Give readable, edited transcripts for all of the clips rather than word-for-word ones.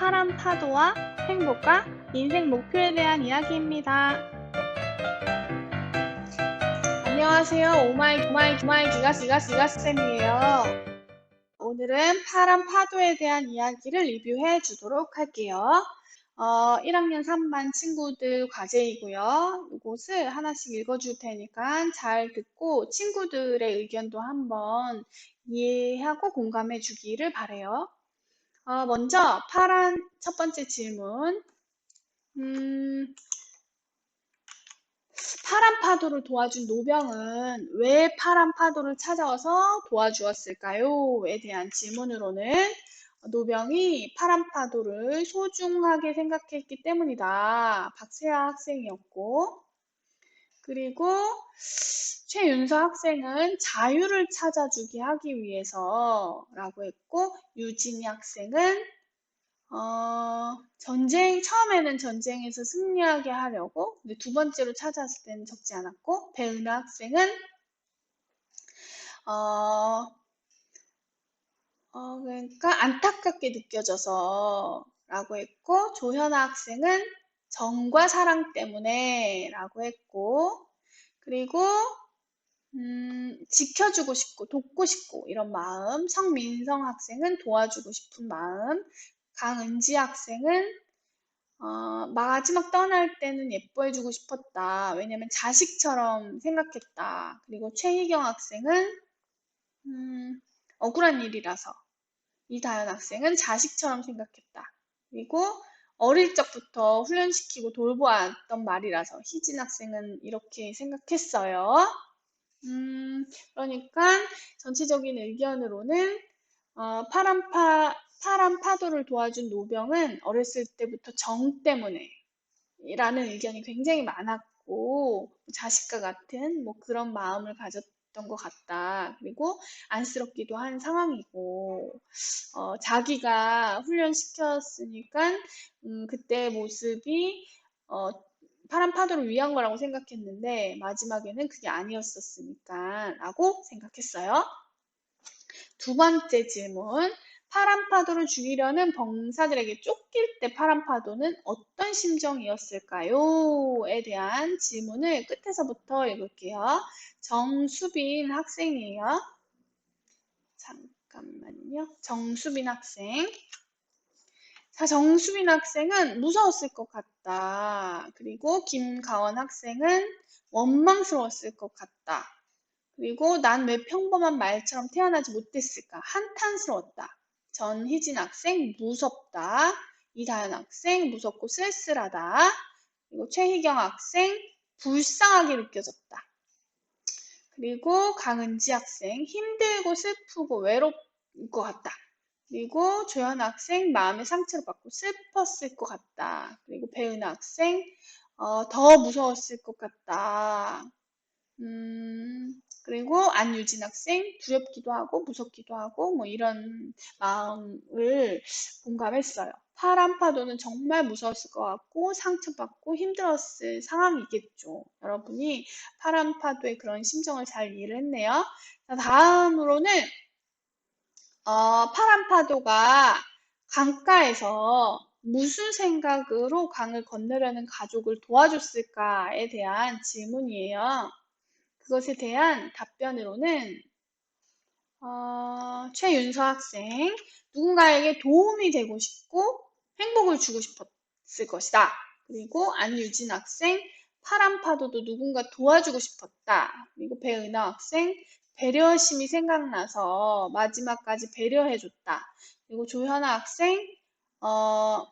파란 파도와 행복과 인생 목표에 대한 이야기입니다. 안녕하세요. 오마이 기가쌤이에요. 오늘은 파란 파도에 대한 이야기를 리뷰해 주도록 할게요. 1학년 3반 친구들 과제이고요. 이것을 하나씩 읽어줄 테니까 잘 듣고 친구들의 의견도 한번 이해하고 공감해 주기를 바래요. 먼저 첫 번째 질문. 파란 파도를 도와준 노병은 왜 파란 파도를 찾아와서 도와주었을까요? 에 대한 질문으로는 노병이 파란 파도를 소중하게 생각했기 때문이다. 박세아 학생이었고, 그리고 최윤서 학생은 자유를 찾아주게 하기 위해서라고 했고, 유진이 학생은 처음에는 전쟁에서 승리하게 하려고, 근데 두 번째로 찾아왔을 때는 적지 않았고, 배은하 학생은, 그러니까 안타깝게 느껴져서 라고 했고, 조현아 학생은 정과 사랑 때문에 라고 했고, 그리고, 지켜주고 싶고, 돕고 싶고, 이런 마음. 성민성 학생은 도와주고 싶은 마음. 강은지 학생은 마지막 떠날 때는 예뻐해주고 싶었다. 왜냐면 자식처럼 생각했다. 그리고 최희경 학생은 억울한 일이라서. 이다현 학생은 자식처럼 생각했다. 그리고 어릴 적부터 훈련시키고 돌보았던 말이라서. 희진 학생은 이렇게 생각했어요. 그러니까 전체적인 의견으로는 파란 파도를 도와준 노병은 어렸을 때부터 정 때문에 라는 의견이 굉장히 많았고, 자식과 같은 뭐 그런 마음을 가졌던 것 같다. 그리고 안쓰럽기도 한 상황이고, 자기가 훈련시켰으니까, 그때 모습이, 파란 파도를 위한 거라고 생각했는데, 마지막에는 그게 아니었었으니까, 라고 생각했어요. 두 번째 질문. 파란 파도를 죽이려는 병사들에게 쫓길 때 파란 파도는 어떤 심정이었을까요? 에 대한 질문을 끝에서부터 읽을게요. 정수빈 학생이에요. 잠깐만요. 정수빈 학생. 자, 정수빈 학생은 무서웠을 것 같다. 그리고 김가원 학생은 원망스러웠을 것 같다. 그리고 난 왜 평범한 말처럼 태어나지 못했을까? 한탄스러웠다. 전희진 학생 무섭다. 이다현 학생 무섭고 쓸쓸하다. 그리고 최희경 학생 불쌍하게 느껴졌다. 그리고 강은지 학생 힘들고 슬프고 외로울 것 같다. 그리고 조현 학생 마음의 상처를 받고 슬펐을 것 같다. 그리고 배은하 학생 더 무서웠을 것 같다. 그리고 안유진 학생 두렵기도 하고 무섭기도 하고 뭐 이런 마음을 공감했어요. 파란 파도는 정말 무서웠을 것 같고 상처받고 힘들었을 상황이겠죠. 여러분이 파란 파도의 그런 심정을 잘 이해를 했네요. 자, 다음으로는 파란 파도가 강가에서 무슨 생각으로 강을 건너려는 가족을 도와줬을까에 대한 질문이에요. 그것에 대한 답변으로는 최윤서 학생, 누군가에게 도움이 되고 싶고 행복을 주고 싶었을 것이다. 그리고 안유진 학생, 파란 파도도 누군가 도와주고 싶었다. 그리고 배은하 학생, 배려심이 생각나서 마지막까지 배려해줬다. 그리고 조현아 학생, 어,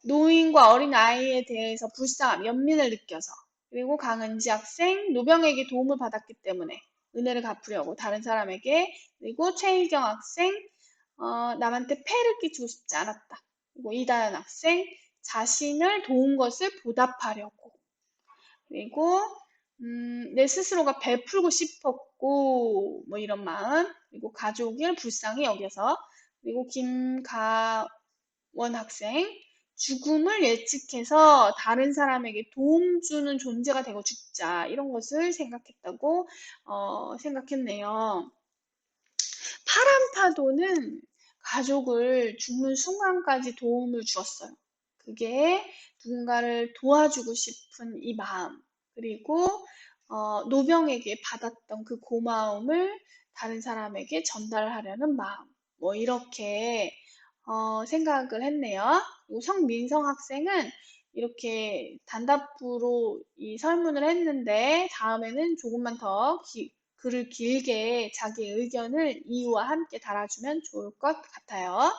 노인과 어린 아이에 대해서 불쌍함, 연민을 느껴서. 그리고 강은지 학생, 노병에게 도움을 받았기 때문에 은혜를 갚으려고 다른 사람에게. 그리고 최희경 학생, 남한테 폐를 끼치고 싶지 않았다. 그리고 이다현 학생, 자신을 도운 것을 보답하려고. 그리고 내 스스로가 베풀고 싶었고 뭐 이런 마음. 그리고 가족을 불쌍히 여겨서. 그리고 김가원 학생, 죽음을 예측해서 다른 사람에게 도움 주는 존재가 되고 죽자 이런 것을 생각했다고 생각했네요. 파란 파도는 가족을 죽는 순간까지 도움을 주었어요. 그게 누군가를 도와주고 싶은 이 마음, 그리고 노병에게 받았던 그 고마움을 다른 사람에게 전달하려는 마음, 뭐 이렇게 생각을 했네요. 그리고 성민성 학생은 이렇게 단답부로 이 설문을 했는데 다음에는 조금만 더 글을 길게 자기 의견을 이유와 함께 달아주면 좋을 것 같아요.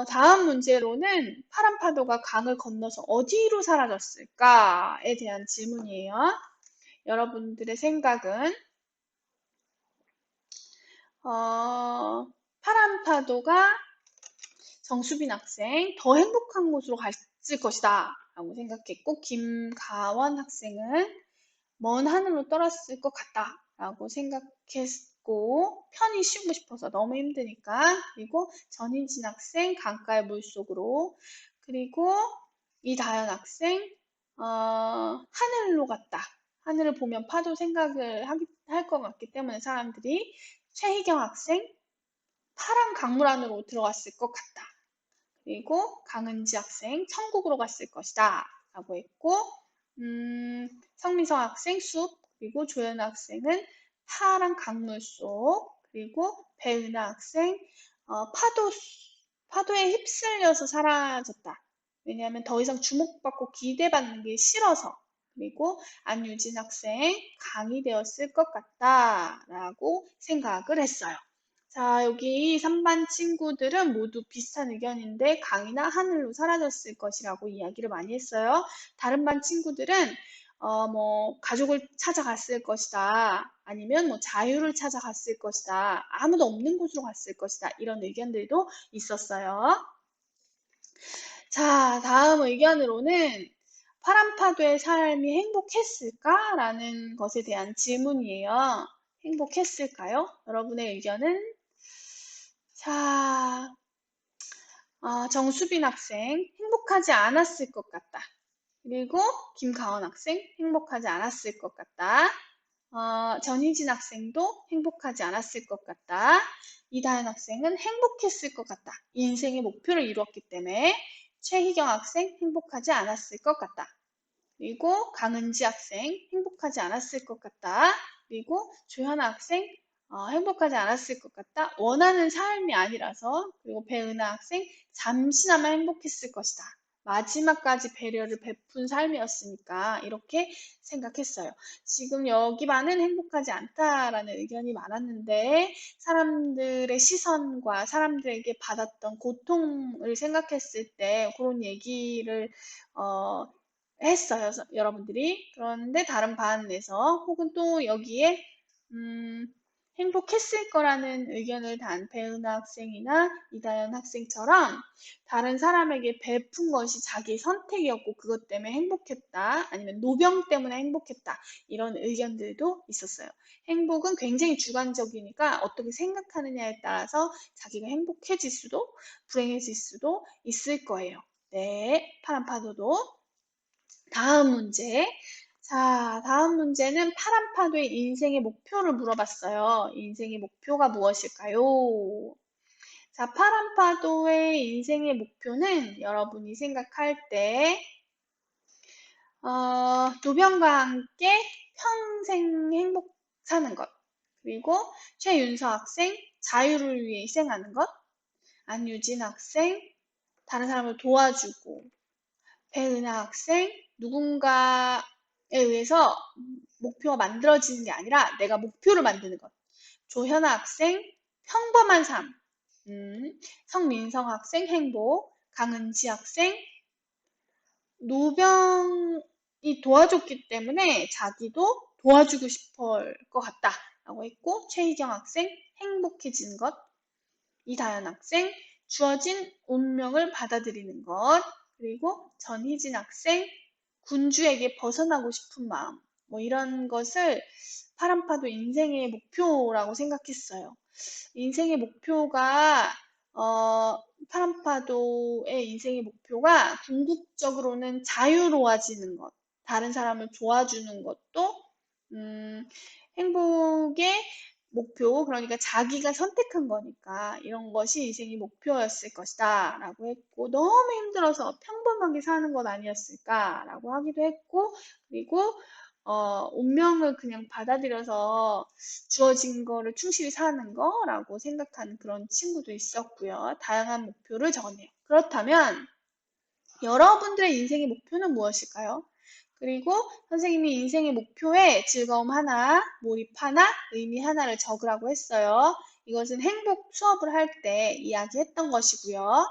다음 문제로는 파란 파도가 강을 건너서 어디로 사라졌을까에 대한 질문이에요. 여러분들의 생각은 파란 파도가 정수빈 학생 더 행복한 곳으로 갔을 것이다 라고 생각했고, 김가원 학생은 먼 하늘로 떨어졌을 것 같다 라고 생각했고, 편히 쉬고 싶어서 너무 힘드니까. 그리고 전인진 학생 강가의 물속으로, 그리고 이다현 학생 하늘로 갔다. 하늘을 보면 파도 생각을 할 것 같기 때문에 사람들이. 최희경 학생 파란 강물 안으로 들어갔을 것 같다. 그리고 강은지 학생 천국으로 갔을 것이다 라고 했고, 성민성 학생 숲, 그리고 조연아 학생은 파란 강물 속, 그리고 배은하 학생 파도에 휩쓸려서 사라졌다. 왜냐하면 더 이상 주목받고 기대받는 게 싫어서. 그리고 안유진 학생 강이 되었을 것 같다라고 생각을 했어요. 자, 여기 3반 친구들은 모두 비슷한 의견인데 강이나 하늘로 사라졌을 것이라고 이야기를 많이 했어요. 다른 반 친구들은 뭐 가족을 찾아갔을 것이다. 아니면 뭐 자유를 찾아갔을 것이다. 아무도 없는 곳으로 갔을 것이다. 이런 의견들도 있었어요. 자, 다음 의견으로는 파란 파도의 삶이 행복했을까? 라는 것에 대한 질문이에요. 행복했을까요? 여러분의 의견은? 자, 정수빈 학생, 행복하지 않았을 것 같다. 그리고 김가원 학생, 행복하지 않았을 것 같다. 전희진 학생도 행복하지 않았을 것 같다. 이다현 학생은 행복했을 것 같다. 인생의 목표를 이루었기 때문에. 최희경 학생, 행복하지 않았을 것 같다. 그리고 강은지 학생, 행복하지 않았을 것 같다. 그리고 조현아 학생, 행복하지 않았을 것 같다. 원하는 삶이 아니라서. 그리고 배은하 학생, 잠시나마 행복했을 것이다. 마지막까지 배려를 베푼 삶이었으니까 이렇게 생각했어요. 지금 여기 반은 행복하지 않다라는 의견이 많았는데 사람들의 시선과 사람들에게 받았던 고통을 생각했을 때 그런 얘기를 했어요, 여러분들이. 그런데 다른 반에서 혹은 또 여기에 행복했을 거라는 의견을 단 배은하 학생이나 이다현 학생처럼 다른 사람에게 베푼 것이 자기 선택이었고 그것 때문에 행복했다. 아니면 노병 때문에 행복했다. 이런 의견들도 있었어요. 행복은 굉장히 주관적이니까 어떻게 생각하느냐에 따라서 자기가 행복해질 수도 불행해질 수도 있을 거예요. 네, 파란 파도도. 다음 문제. 자, 다음 문제는 파란 파도의 인생의 목표를 물어봤어요. 인생의 목표가 무엇일까요? 자, 파란 파도의 인생의 목표는 여러분이 생각할 때, 노병과 함께 평생 행복 사는 것. 그리고 최윤서 학생, 자유를 위해 희생하는 것. 안유진 학생, 다른 사람을 도와주고. 배은하 학생, 누군가에 의해서 목표가 만들어지는 게 아니라 내가 목표를 만드는 것. 조현아 학생, 평범한 삶. 성민성 학생, 행복. 강은지 학생, 노병이 도와줬기 때문에 자기도 도와주고 싶을 것 같다. 라고 했고, 최희경 학생, 행복해지는 것. 이다현 학생, 주어진 운명을 받아들이는 것. 그리고 전희진 학생, 군주에게 벗어나고 싶은 마음. 뭐 이런 것을 파란파도 인생의 목표라고 생각했어요. 인생의 목표가, 파란파도의 인생의 목표가 궁극적으로는 자유로워지는 것, 다른 사람을 도와주는 것도, 행복의 목표, 그러니까 자기가 선택한 거니까 이런 것이 인생의 목표였을 것이다 라고 했고, 너무 힘들어서 평범하게 사는 건 아니었을까 라고 하기도 했고, 그리고 운명을 그냥 받아들여서 주어진 거를 충실히 사는 거라고 생각하는 그런 친구도 있었고요. 다양한 목표를 적었네요. 그렇다면 여러분들의 인생의 목표는 무엇일까요? 그리고 선생님이 인생의 목표에 즐거움 하나, 몰입 하나, 의미 하나를 적으라고 했어요. 이것은 행복 수업을 할 때 이야기했던 것이고요.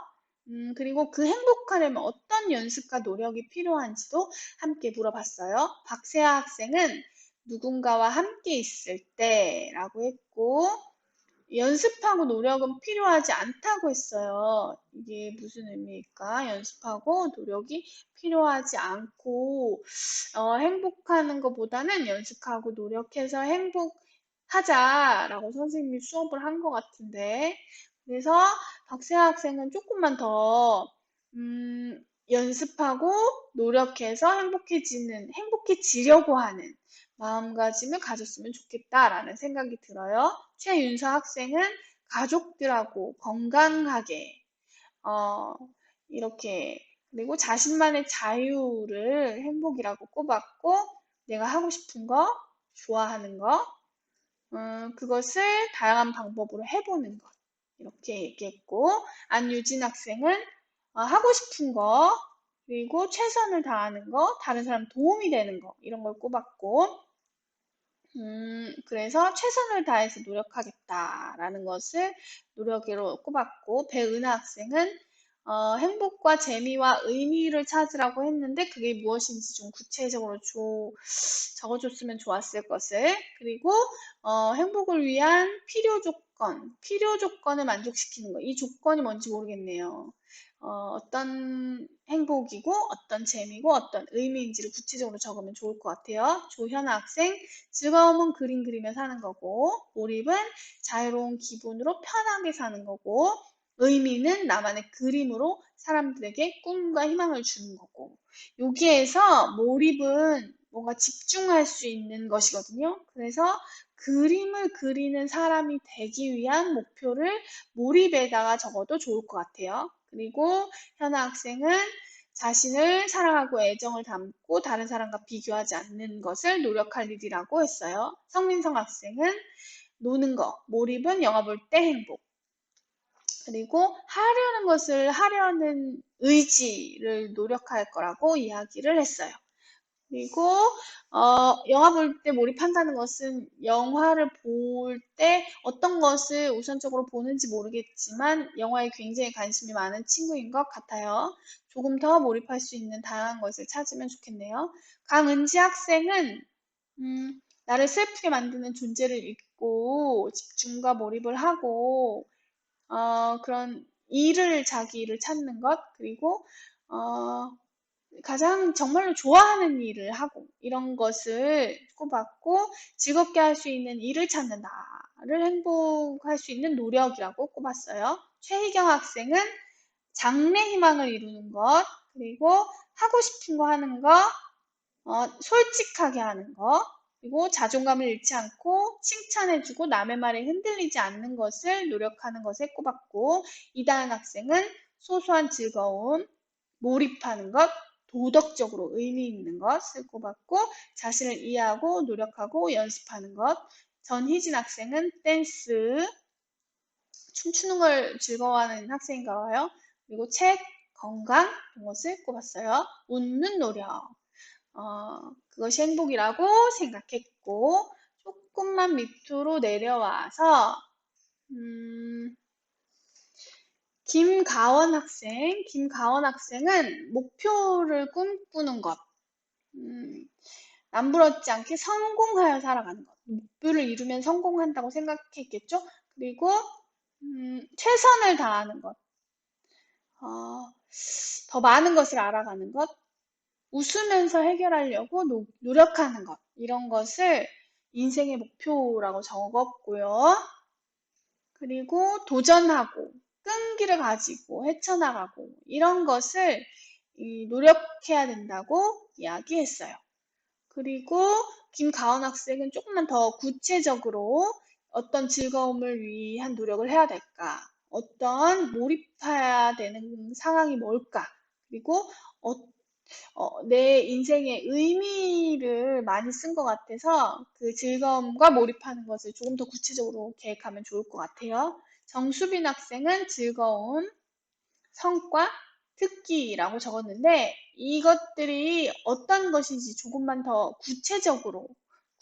그리고 그 행복하려면 어떤 연습과 노력이 필요한지도 함께 물어봤어요. 박세아 학생은 누군가와 함께 있을 때라고 했고, 연습하고 노력은 필요하지 않다고 했어요. 이게 무슨 의미일까? 연습하고 노력이 필요하지 않고, 행복하는 것보다는 연습하고 노력해서 행복하자라고 선생님이 수업을 한 것 같은데, 그래서 박세아 학생은 조금만 더, 연습하고 노력해서 행복해지려고 하는 마음가짐을 가졌으면 좋겠다라는 생각이 들어요. 최윤서 학생은 가족들하고 건강하게, 어, 이렇게, 그리고 자신만의 자유를 행복이라고 꼽았고, 내가 하고 싶은 거, 좋아하는 거, 그것을 다양한 방법으로 해보는 것. 이렇게 얘기했고, 안유진 학생은 하고 싶은 거, 그리고 최선을 다하는 거, 다른 사람 도움이 되는 거, 이런 걸 꼽았고, 그래서 최선을 다해서 노력하겠다라는 것을 노력으로 꼽았고, 배은하 학생은 행복과 재미와 의미를 찾으라고 했는데 그게 무엇인지 좀 구체적으로 적어줬으면 좋았을 것을. 그리고 행복을 위한 필요 조건을 만족시키는 거. 이 조건이 뭔지 모르겠네요. 어떤 행복이고 어떤 재미고 어떤 의미인지를 구체적으로 적으면 좋을 것 같아요. 조현아 학생, 즐거움은 그림 그리며 사는 거고, 몰입은 자유로운 기분으로 편하게 사는 거고, 의미는 나만의 그림으로 사람들에게 꿈과 희망을 주는 거고, 여기에서 몰입은 뭔가 집중할 수 있는 것이거든요. 그래서 그림을 그리는 사람이 되기 위한 목표를 몰입에다가 적어도 좋을 것 같아요. 그리고 현아 학생은 자신을 사랑하고 애정을 담고 다른 사람과 비교하지 않는 것을 노력할 일이라고 했어요. 성민성 학생은 노는 거, 몰입은 영화 볼 때 행복. 그리고 하려는 것을 하려는 의지를 노력할 거라고 이야기를 했어요. 그리고 영화 볼 때 몰입한다는 것은 영화를 볼 때 어떤 것을 우선적으로 보는지 모르겠지만 영화에 굉장히 관심이 많은 친구인 것 같아요. 조금 더 몰입할 수 있는 다양한 것을 찾으면 좋겠네요. 강은지 학생은 나를 슬프게 만드는 존재를 잊고 집중과 몰입을 하고 그런 자기 일을 찾는 것, 그리고 가장 정말로 좋아하는 일을 하고 이런 것을 꼽았고, 즐겁게 할 수 있는 일을 찾는 나를 행복할 수 있는 노력이라고 꼽았어요. 최희경 학생은 장래 희망을 이루는 것, 그리고 하고 싶은 거 하는 거, 솔직하게 하는 거, 그리고 자존감을 잃지 않고 칭찬해주고 남의 말에 흔들리지 않는 것을 노력하는 것에 꼽았고, 이다은 학생은 소소한 즐거움, 몰입하는 것, 도덕적으로 의미 있는 것을 꼽았고, 자신을 이해하고 노력하고 연습하는 것. 전희진 학생은 댄스, 춤추는 걸 즐거워하는 학생인가 봐요. 그리고 책, 건강, 이런 것을 꼽았어요. 웃는 노력. 그것이 행복이라고 생각했고, 조금만 밑으로 내려와서, 김가원 학생은 목표를 꿈꾸는 것, 남부럽지 않게 성공하여 살아가는 것, 목표를 이루면 성공한다고 생각했겠죠? 그리고, 최선을 다하는 것, 더 많은 것을 알아가는 것, 웃으면서 해결하려고 노력하는 것, 이런 것을 인생의 목표라고 적었고요. 그리고 도전하고 끈기를 가지고 헤쳐나가고 이런 것을 노력해야 된다고 이야기했어요. 그리고 김가원 학생은 조금만 더 구체적으로 어떤 즐거움을 위한 노력을 해야 될까? 어떤 몰입해야 되는 상황이 뭘까? 그리고 어, 내 인생의 의미를 많이 쓴 것 같아서 그 즐거움과 몰입하는 것을 조금 더 구체적으로 계획하면 좋을 것 같아요. 정수빈 학생은 즐거움, 성과, 특기라고 적었는데 이것들이 어떤 것인지 조금만 더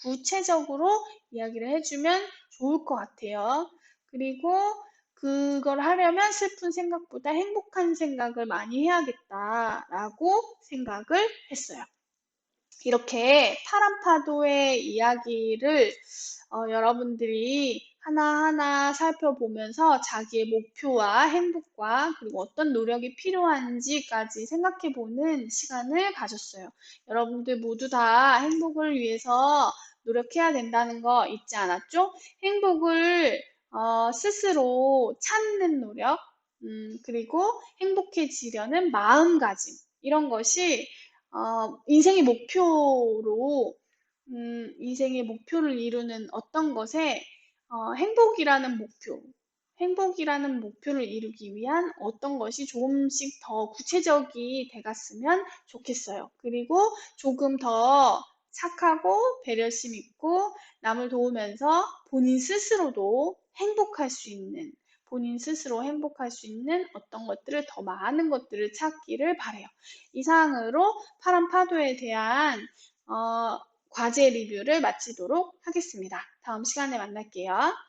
구체적으로 이야기를 해주면 좋을 것 같아요. 그리고 그걸 하려면 슬픈 생각보다 행복한 생각을 많이 해야겠다라고 생각을 했어요. 이렇게 파란 파도의 이야기를 여러분들이 하나하나 살펴보면서 자기의 목표와 행복과 그리고 어떤 노력이 필요한지까지 생각해보는 시간을 가졌어요. 여러분들 모두 다 행복을 위해서 노력해야 된다는 거 잊지 않았죠? 행복을 스스로 찾는 노력, 그리고 행복해지려는 마음가짐, 이런 것이 인생의 인생의 목표를 이루는 어떤 것에 행복이라는 목표를 이루기 위한 어떤 것이 조금씩 더 구체적이 돼갔으면 좋겠어요. 그리고 조금 더 착하고 배려심 있고 남을 도우면서 본인 스스로 행복할 수 있는 어떤 것들을 더 많은 것들을 찾기를 바래요. 이상으로 파란 파도에 대한 과제 리뷰를 마치도록 하겠습니다. 다음 시간에 만날게요.